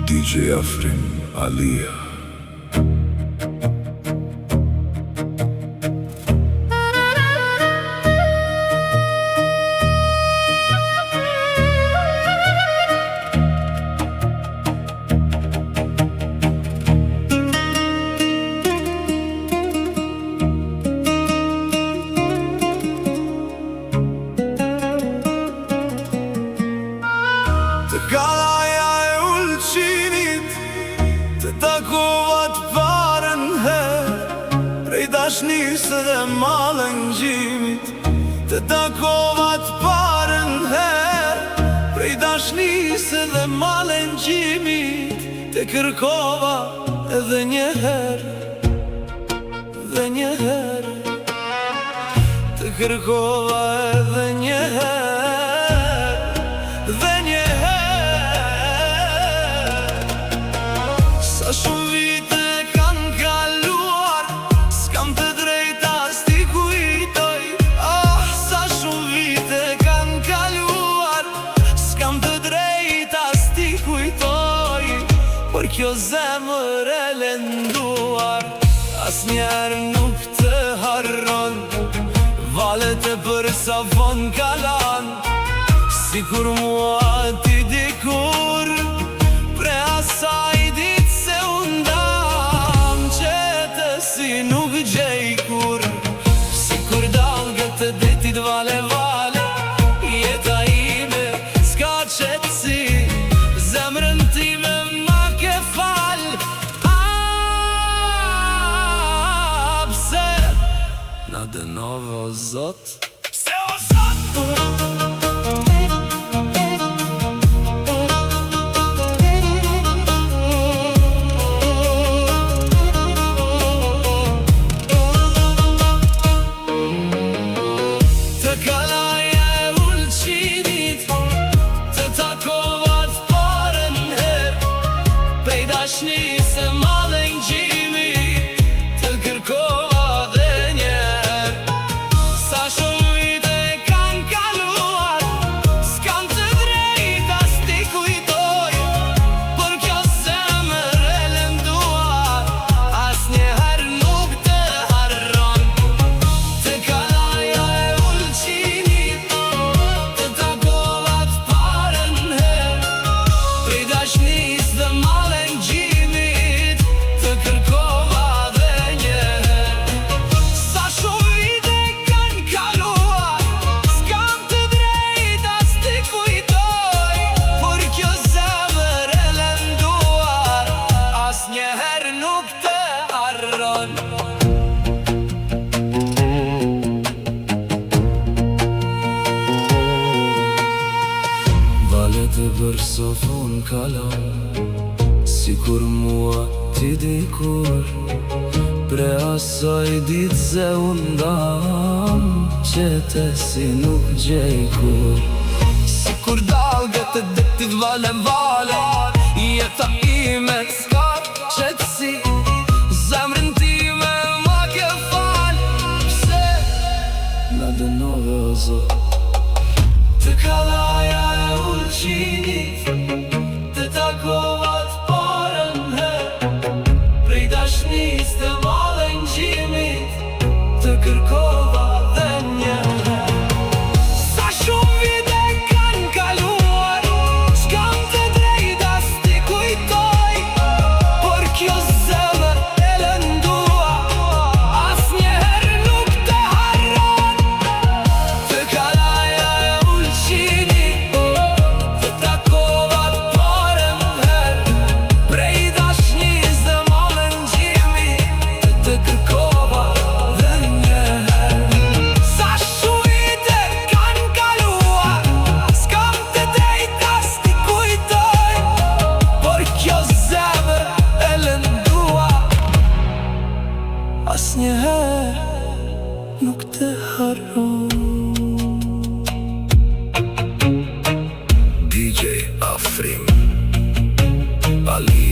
DJ Afrim Alia. Të kalaja e ulqinit, të takovat parën her, prej dashnisë dhe malëngjimit. Të takovat parën her, prej dashnisë dhe malëngjimit. Të kërkova edhe njëherë, dhe njëherë. Të kërkova edhe njëherë, dhe njëherë. Sa shumë vite kanë kaluar, s'kam të drejta s'ti kujtoj. Sa shumë vite kanë kaluar, s'kam të drejta s'ti kujtoj. Por kjo zemër e lënduar asnjëherë nuk të harron. Valet e përsa von kalan, sikur mua ti dikur. Pre asaj dit se undam, qete si nuk gjej kur. Sikur dalgët e detit vale vale, jeta ime s'ka qetësi. Zemrën time ma ke fal. Pse na dënove o Zot? Pse o Zot? Dashnisë e malëngjimit, të kërkova dhe njerë. Sa shumë vite kanë kaluar, s'kam të drejta s'ti kujtoj. Por kjo zemër e lënduar asnjëherë nuk të harron. Të kalaja e ulqinit, të takovat parën her, prej dashnisë dhe malëngjimit. Valet e bërso von kalan, sikur mua ti dikur. Pre asaj dit se undam, qete si nuk gjej kur. Sikur dalgët e detit vale vale, jeta ime s'ka qetësi. Zemrën time ma ke fal. Pse na dënove o Zot? Të kalaja e ulqinit, të takovat parën her, prej dashnisë dhe malëngjimit, të kërkova dhe njëherë. Sa shumë vite kanë kaluar, s'kam të drejta s'ti kujtoj. Por kjo zemër e lënduar asnjëherë nuk të harron. Të kalaja e ulqinit, të takovat parën her, prej dashnisë dhe malëngjimit, të kërkova dhe njëherë. Sa shumë vite kanë kaluar, s'kam të drejta s'ti kujtoj. Por kjo zemër e lënduar asnjëherë nuk të harron. DJ Afrim Alia.